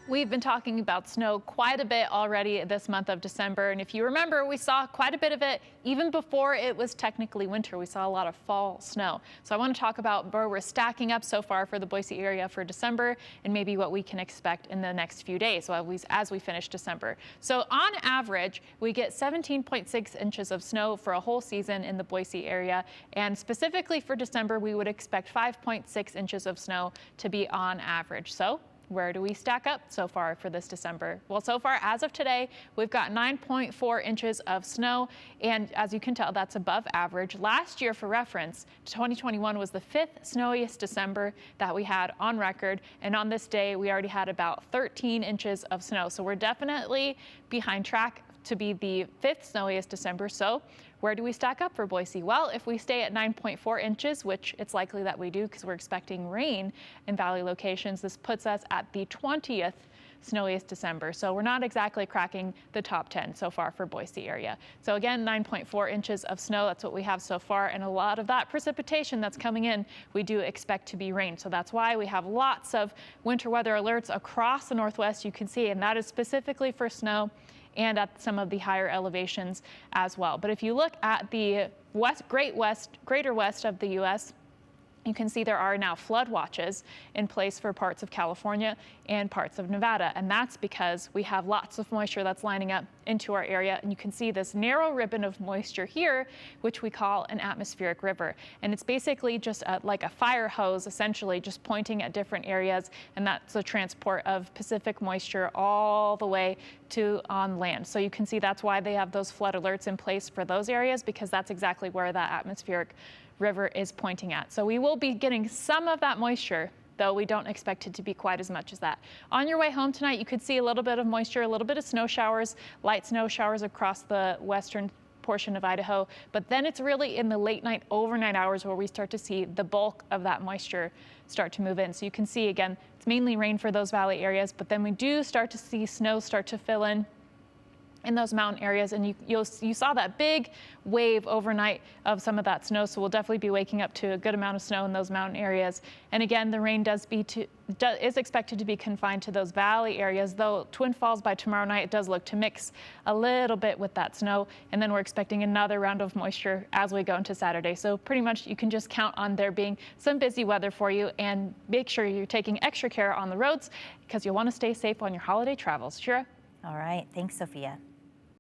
We've been talking about snow quite a bit already this month of December. And if you remember, we saw quite a bit of it even before it was technically winter. We saw a lot of fall snow. So I want to talk about where we're stacking up so far for the Boise area for December and maybe what we can expect in the next few days as we finish December. So on average, we get 17.6 inches of snow for a whole season in the Boise area. And specifically for December, we would expect 5.6 inches of snow to be on average. So where do we stack up so far for this December? Well, so far as of today, we've got 9.4 inches of snow. And as you can tell, that's above average. Last year, for reference, 2021 was the 5th snowiest December that we had on record. And on this day, we already had about 13 inches of snow. So we're definitely behind track to be the 5th snowiest December. So where do we stack up for Boise? Well, if we stay at 9.4 inches, which it's likely that we do because we're expecting rain in valley locations, this puts us at the 20th snowiest December. So we're not exactly cracking the top 10 so far for Boise area. So again, 9.4 inches of snow, that's what we have so far. And a lot of that precipitation that's coming in, we do expect to be rain. So that's why we have lots of winter weather alerts across the Northwest, you can see, and that is specifically for snow and at some of the higher elevations as well. But if you look at the greater west of the U.S., you can see there are now flood watches in place for parts of California and parts of Nevada. And that's because we have lots of moisture that's lining up into our area. And you can see this narrow ribbon of moisture here, which we call an atmospheric river. And it's basically just like a fire hose, essentially, just pointing at different areas. And that's the transport of Pacific moisture all the way to on land. So you can see that's why they have those flood alerts in place for those areas, because that's exactly where that atmospheric river is pointing at. So we will be getting some of that moisture, though we don't expect it to be quite as much as that. On your way home tonight, you could see a little bit of moisture, a little bit of snow showers, light snow showers across the western portion of Idaho. But then it's really in the late night, overnight hours where we start to see the bulk of that moisture start to move in. So you can see, again, it's mainly rain for those valley areas, but then we do start to see snow start to fill in those mountain areas, and you saw that big wave overnight of some of that snow, so we'll definitely be waking up to a good amount of snow in those mountain areas. And again, the rain is expected to be confined to those valley areas, though Twin Falls by tomorrow night, it does look to mix a little bit with that snow, and then we're expecting another round of moisture as we go into Saturday. So pretty much you can just count on there being some busy weather for you, and make sure you're taking extra care on the roads because you'll want to stay safe on your holiday travels. Shira? All right, thanks, Sophia.